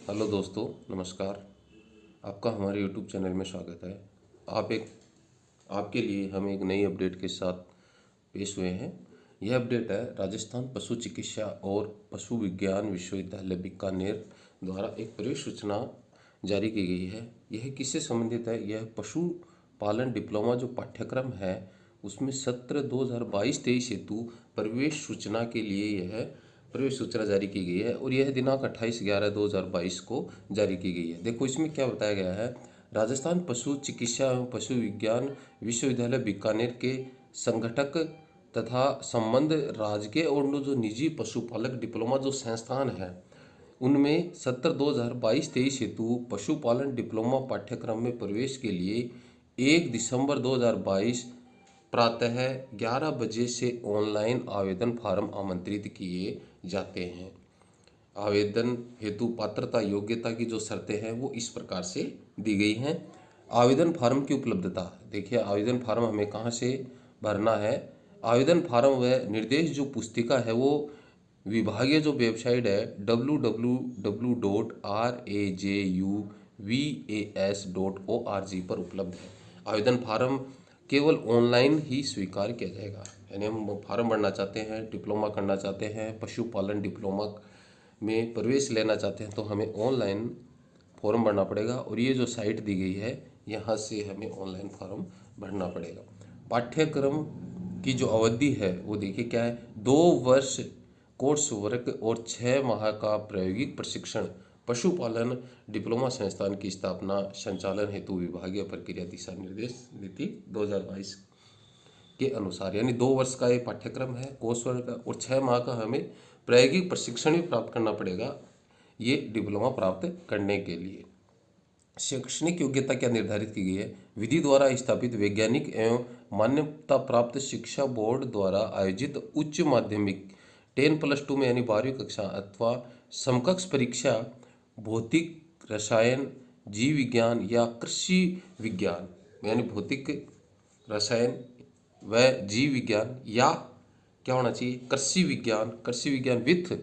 Hello दोस्तों, नमस्कार। आपका हमारे यूट्यूब चैनल में स्वागत है। आपके लिए हम एक नई अपडेट के साथ पेश हुए हैं। यह अपडेट है राजस्थान पशु चिकित्सा और पशु विज्ञान विश्वविद्यालय बीकानेर द्वारा एक प्रवेश सूचना जारी की गई है। यह किससे संबंधित है? यह पशु पालन डिप्लोमा जो पाठ्यक्रम है उसमें सत्र 2022-23 हेतु प्रवेश सूचना के लिए यह प्रवेश सूचना जारी की गई है और यह दिनांक 28/11/2022 को जारी की गई है। देखो इसमें क्या बताया गया है। राजस्थान पशु चिकित्सा एवं पशु विज्ञान विश्वविद्यालय बीकानेर के संगठक तथा संबंध राजकीय और जो निजी पशुपालक डिप्लोमा जो संस्थान है उनमें सत्र 2022-23 हेतु पशुपालन डिप्लोमा पाठ्यक्रम में प्रवेश के लिए 1 दिसंबर 2022 प्रातः 11 बजे से ऑनलाइन आवेदन फार्म आमंत्रित किए जाते हैं। आवेदन हेतु पात्रता योग्यता की जो शर्तें हैं वो इस प्रकार से दी गई हैं। आवेदन फार्म की उपलब्धता देखिए, आवेदन फार्म हमें कहाँ से भरना है। आवेदन फार्म व निर्देश जो पुस्तिका है वो विभागीय जो वेबसाइट है www.rajuvas.org पर उपलब्ध है। आवेदन फार्म केवल ऑनलाइन ही स्वीकार किया जाएगा। यानी हम फार्म भरना चाहते हैं, डिप्लोमा करना चाहते हैं, पशुपालन डिप्लोमा में प्रवेश लेना चाहते हैं तो हमें ऑनलाइन फॉर्म भरना पड़ेगा और ये जो साइट दी गई है यहाँ से हमें ऑनलाइन फॉर्म भरना पड़ेगा। पाठ्यक्रम की जो अवधि है वो देखिए क्या है, 2 वर्ष कोर्स वर्क और 6 माह का प्रायोगिक प्रशिक्षण। पशुपालन डिप्लोमा संस्थान की स्थापना संचालन हेतु विभागीय प्रक्रिया दिशा निर्देश नीति 2022 के अनुसार, यानी 2 वर्ष का ये पाठ्यक्रम है कोर्स वर्क का और 6 माह का हमें प्रायोगिक प्रशिक्षण भी प्राप्त करना पड़ेगा ये डिप्लोमा प्राप्त करने के लिए। शैक्षणिक योग्यता क्या निर्धारित की गई है? विधि द्वारा स्थापित वैज्ञानिक एवं मान्यता प्राप्त शिक्षा बोर्ड द्वारा आयोजित उच्च माध्यमिक 10+2 में यानी 12वीं कक्षा अथवा समकक्ष परीक्षा भौतिक, रसायन, जीव विज्ञान या कृषि विज्ञान यानी भौतिक, रसायन व जीव विज्ञान या क्या होना चाहिए कृषि विज्ञान विथ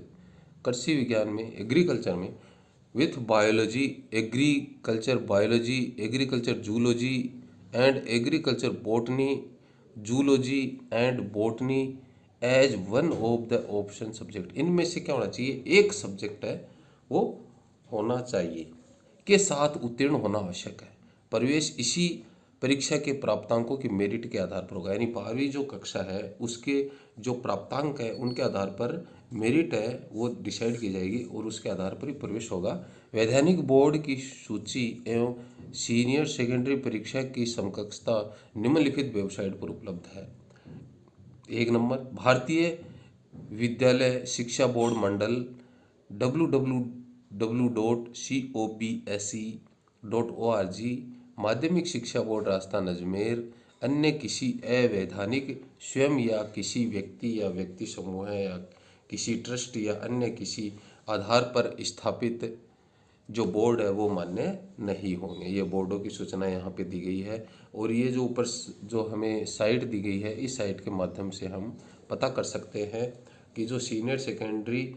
कृषि विज्ञान में एग्रीकल्चर में with biology, agriculture zoology and agriculture botany, zoology and botany as one of the option subject. इनमें से क्या होना चाहिए, एक सब्जेक्ट है वो होना चाहिए के साथ उत्तीर्ण होना आवश्यक है। प्रवेश इसी परीक्षा के प्राप्तांकों की मेरिट के आधार पर होगा। यानी 12वीं जो कक्षा है उसके जो प्राप्तांक है उनके आधार पर मेरिट है वो डिसाइड की जाएगी और उसके आधार पर ही प्रवेश होगा। वैधानिक बोर्ड की सूची एवं सीनियर सेकेंडरी परीक्षा की समकक्षता निम्नलिखित वेबसाइट पर उपलब्ध है। 1 नंबर भारतीय विद्यालय शिक्षा बोर्ड मंडल www.cobse.org, माध्यमिक शिक्षा बोर्ड राजस्थान अजमेर, अन्य किसी अवैधानिक स्वयं या किसी व्यक्ति या व्यक्ति समूह है या किसी ट्रस्ट या अन्य किसी आधार पर स्थापित जो बोर्ड है वो मान्य नहीं होंगे। ये बोर्डों की सूचना यहाँ पे दी गई है और ये जो ऊपर जो हमें साइट दी गई है इस साइट के माध्यम से हम पता कर सकते हैं कि जो सीनियर सेकेंडरी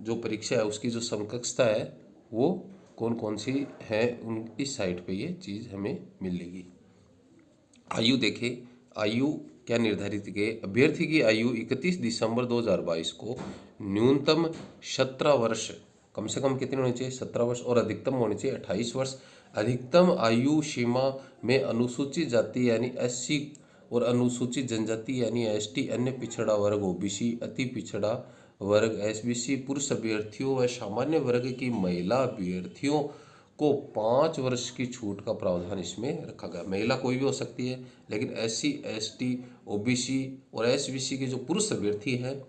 जो परीक्षा है उसकी जो समकक्षता है वो कौन कौन सी है, उन इस साइट पे ये चीज़ हमें मिलेगी। आयु देखें, आयु क्या निर्धारित की? अभ्यर्थी की आयु 31 दिसंबर 2022 को न्यूनतम 17 वर्ष, कम से कम कितने होने चाहिए 17 वर्ष और अधिकतम होने चाहिए 28 वर्ष। अधिकतम आयु सीमा में अनुसूचित जाति यानी SC और अनुसूचित जनजाति यानी ST, अन्य पिछड़ा वर्ग OBC, अति पिछड़ा वर्ग SBC, पुरुष अभ्यर्थियों व सामान्य वर्ग की महिला अभ्यर्थियों को 5 वर्ष की छूट का प्रावधान इसमें रखा गया। महिला कोई भी हो सकती है लेकिन SC, ST, OBC और SBC के जो पुरुष अभ्यर्थी हैं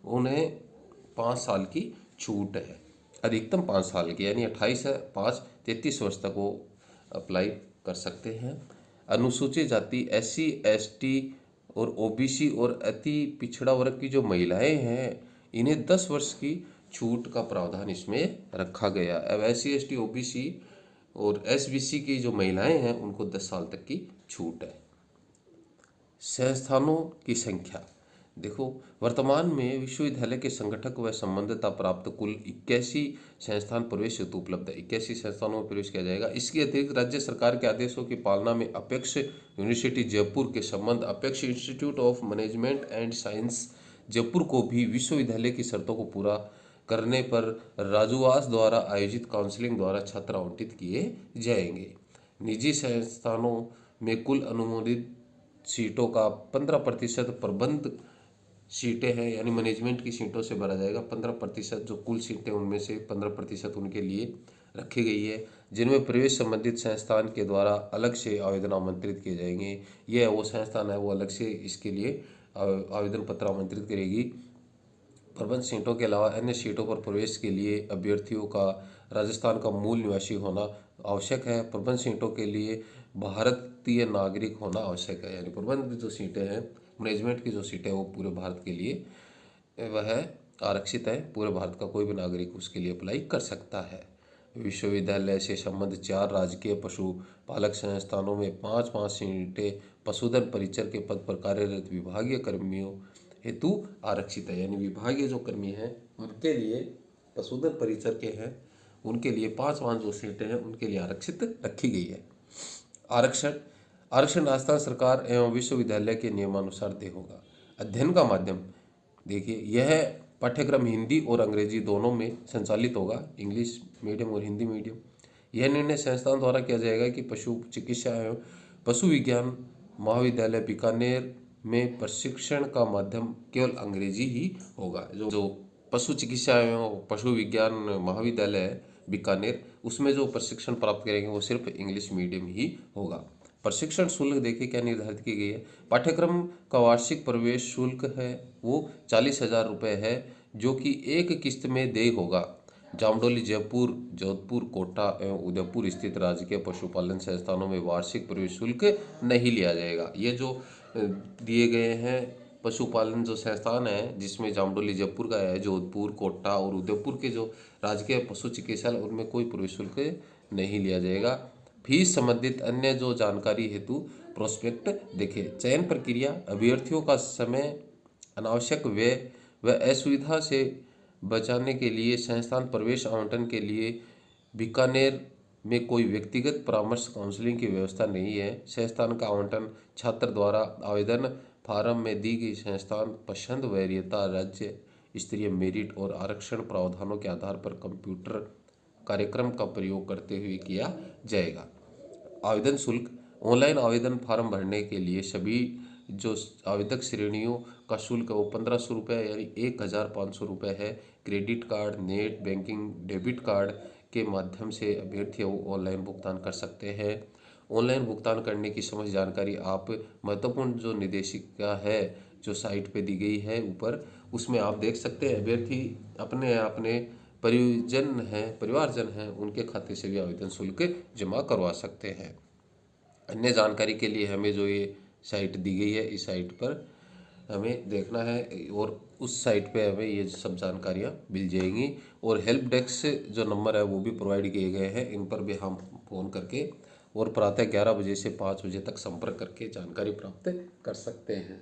उन्हें 5 साल की छूट है। अधिकतम 5 साल की यानी 28 है 5 33 वर्ष तक वो अप्लाई कर सकते हैं। अनुसूचित जाति SC, ST और OBC और अति पिछड़ा वर्ग की जो महिलाएं हैं इन्हें 10 वर्ष की छूट का प्रावधान इसमें रखा गया। अब SC, ST, OBC और SBC की जो महिलाएं हैं उनको 10 साल तक की छूट है। संस्थानों की संख्या देखो, वर्तमान में विश्वविद्यालय के संगठक व संबद्धता प्राप्त कुल 81 संस्थान प्रवेश हेतु उपलब्ध है। 81 संस्थानों में प्रवेश किया जाएगा। इसके अतिरिक्त राज्य सरकार के आदेशों की पालना में अपेक्स यूनिवर्सिटी जयपुर के संबंध apex institute of management and science Jaipur को भी विश्वविद्यालय की शर्तों को पूरा करने पर राजूवास द्वारा आयोजित काउंसलिंग द्वारा छात्र आवंटित किए जाएंगे। निजी संस्थानों में कुल अनुमोदित सीटों का 15% प्रबंध सीटें हैं, यानी मैनेजमेंट की सीटों से भरा जाएगा। 15% जो कुल सीटें उनमें से 15% उनके लिए रखी गई है, जिनमें प्रवेश संबंधित संस्थान के द्वारा अलग से आवेदन आमंत्रित किए जाएंगे। यह वो संस्थान है वो अलग से इसके लिए आवेदन पत्र आमंत्रित करेगी। प्रबंध सीटों के अलावा अन्य सीटों पर प्रवेश के लिए अभ्यर्थियों का राजस्थान का मूल निवासी होना आवश्यक है। प्रबंध सीटों के लिए भारतीय नागरिक होना आवश्यक है, यानी प्रबंध जो सीटें हैं, मैनेजमेंट की जो सीटें हैं वो पूरे भारत के लिए वह आरक्षित है। पूरे भारत का कोई भी नागरिक उसके लिए अप्लाई कर सकता है। विश्वविद्यालय से संबद्ध 4 राजकीय पशुपालक संस्थानों में 5-5 सीटें पशुधन परिचर के पद पर कार्यरत विभागीय कर्मियों हेतु आरक्षित है, यानी विभागीय जो कर्मी हैं उनके लिए, पशुधन परिचर के हैं उनके लिए 5-5 जो सीटें हैं उनके लिए आरक्षित रखी गई है। आरक्षण आरक्षण राजस्थान सरकार एवं विश्वविद्यालय के नियमानुसार तय होगा। अध्ययन का माध्यम, देखिए यह पाठ्यक्रम हिंदी और अंग्रेजी दोनों में संचालित होगा, इंग्लिश मीडियम और हिंदी मीडियम। यह निर्णय संस्थान द्वारा किया जाएगा कि पशु चिकित्सा एवं पशु विज्ञान महाविद्यालय बीकानेर में प्रशिक्षण का माध्यम केवल अंग्रेजी ही होगा। जो पशु चिकित्सा एवं पशु विज्ञान महाविद्यालय है बीकानेर, उसमें जो प्रशिक्षण प्राप्त करेंगे वो सिर्फ इंग्लिश मीडियम ही होगा। प्रशिक्षण शुल्क देखिए क्या निर्धारित की गई है। पाठ्यक्रम का वार्षिक प्रवेश शुल्क है वो 40,000 रुपये है, जो कि एक किस्त में देय होगा। जामडोली, जयपुर, जोधपुर, कोटा एवं उदयपुर स्थित राजकीय पशुपालन संस्थानों में वार्षिक प्रवेश शुल्क नहीं लिया जाएगा। ये जो दिए गए हैं पशुपालन जो संस्थान है, जिसमें जामडोली जयपुर का है, जोधपुर, कोटा और उदयपुर के जो राजकीय पशु चिकित्सालय, उनमें कोई प्रवेश शुल्क नहीं लिया जाएगा। फीस संबंधित अन्य जो जानकारी हेतु प्रोस्पेक्ट देखिए। चयन प्रक्रिया, अभ्यर्थियों का समय, अनावश्यक व्यय व असुविधा से बचाने के लिए संस्थान प्रवेश आवंटन के लिए बीकानेर में कोई व्यक्तिगत परामर्श काउंसलिंग की व्यवस्था नहीं है। संस्थान का आवंटन छात्र द्वारा आवेदन फार्म में दी गई संस्थान पसंद, वरीयता, राज्य स्तरीय मेरिट और आरक्षण प्रावधानों के आधार पर कंप्यूटर कार्यक्रम का प्रयोग करते हुए किया जाएगा। आवेदन शुल्क, ऑनलाइन आवेदन फार्म भरने के लिए सभी जो आवेदक श्रेणियों का शुल्क है वो 1500 रुपये यानी 1,500 रुपये है। Credit card, net banking, debit card के माध्यम से अभ्यर्थी वो ऑनलाइन भुगतान कर सकते हैं। ऑनलाइन भुगतान करने की समस्त जानकारी आप महत्वपूर्ण जो निर्देशिका है जो साइट पे दी गई है ऊपर, उसमें आप देख सकते हैं। अभ्यर्थी अपने अपने परिवारजन हैं उनके खाते से भी आवेदन शुल्क जमा करवा सकते हैं। अन्य जानकारी के लिए हमें जो ये साइट दी गई है, इस साइट पर हमें देखना है और उस साइट पे हमें ये सब जानकारियाँ मिल जाएंगी। और हेल्प डेस्क जो नंबर है वो भी प्रोवाइड किए गए हैं, इन पर भी हम फ़ोन करके और प्रातः 11 बजे से 5 बजे तक संपर्क करके जानकारी प्राप्त कर सकते हैं।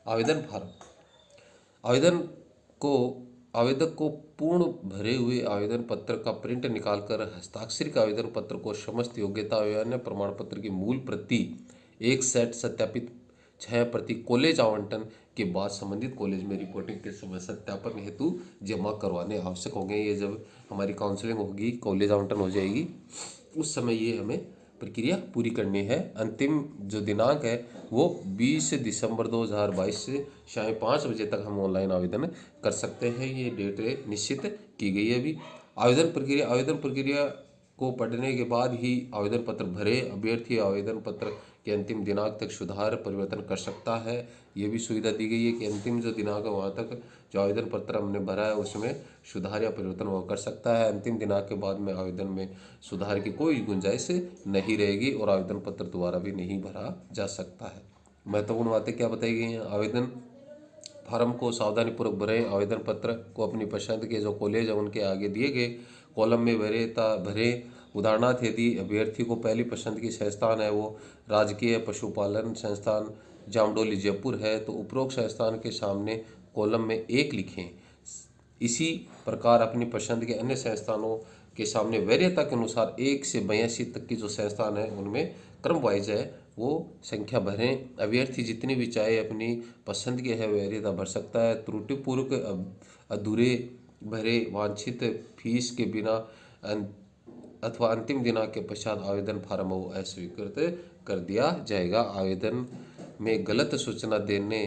आवेदन फार्म, आवेदन को आवेदक को पूर्ण भरे हुए आवेदन पत्र का प्रिंट निकालकर हस्ताक्षरित आवेदन पत्र को समस्त योग्यता एवं अन्य प्रमाण पत्र की मूल प्रति एक सेट सत्यापित 6 प्रति कॉलेज आवंटन के बाद संबंधित कॉलेज में रिपोर्टिंग के समय सत्यापन हेतु जमा करवाने आवश्यक होंगे। ये जब हमारी काउंसलिंग होगी, कॉलेज आवंटन हो जाएगी, उस समय ये हमें प्रक्रिया पूरी करनी है। अंतिम जो दिनांक है वो 20 दिसंबर 2022 से शाम 5 बजे तक हम ऑनलाइन आवेदन कर सकते हैं। ये डेट निश्चित की गई है अभी। आवेदन प्रक्रिया को पढ़ने के बाद ही आवेदन पत्र भरे। अभ्यर्थी आवेदन पत्र के अंतिम दिनांक तक सुधार परिवर्तन कर सकता है। ये भी सुविधा दी गई है कि अंतिम जो दिनांक है वहाँ तक जो आवेदन पत्र हमने भरा है उसमें सुधार या परिवर्तन वो कर सकता है। अंतिम दिनांक के बाद में आवेदन में सुधार की कोई गुंजाइश नहीं रहेगी और आवेदन पत्र दोबारा भी नहीं भरा जा सकता है। महत्वपूर्ण बातें क्या बताई गई हैं। आवेदन फार्म को सावधानीपूर्वक भरें। आवेदन पत्र को अपनी पसंद के जो कॉलेज है उनके आगे दिए गए कॉलम में भरें। उदाहरणार्थ यदि अभ्यर्थी को पहली पसंद की संस्थान है वो राजकीय पशुपालन संस्थान जामडोली जयपुर है तो उपरोक्त संस्थान के सामने कॉलम में 1 लिखें। इसी प्रकार अपनी पसंद के अन्य संस्थानों के सामने वरीयता के अनुसार 1 से 82 तक की जो संस्थान है उनमें क्रम वाइज है वो संख्या भरें। अभ्यर्थी जितनी भी चाहे अपनी पसंद के है वरीयता भर सकता है। त्रुटिपूर्वक अधूरे भरे वांछित फीस के बिना अथवा अंतिम दिनांक के पश्चात आवेदन फार्म वो अस्वीकृत कर दिया जाएगा। आवेदन में गलत सूचना देने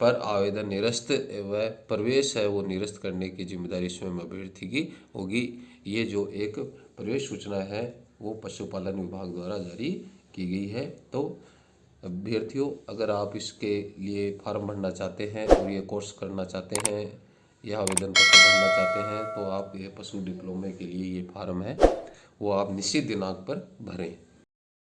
पर आवेदन निरस्त व प्रवेश है वो निरस्त करने की जिम्मेदारी स्वयं अभ्यर्थी की होगी। ये जो एक प्रवेश सूचना है वो पशुपालन विभाग द्वारा जारी की गई है। तो अभ्यर्थियों, अगर आप इसके लिए फार्म भरना चाहते हैं और ये कोर्स करना चाहते हैं या आवेदन पत्र भरना चाहते हैं तो आप ये पशु डिप्लोमे के लिए ये फार्म है वो आप निश्चित दिनांक पर भरें।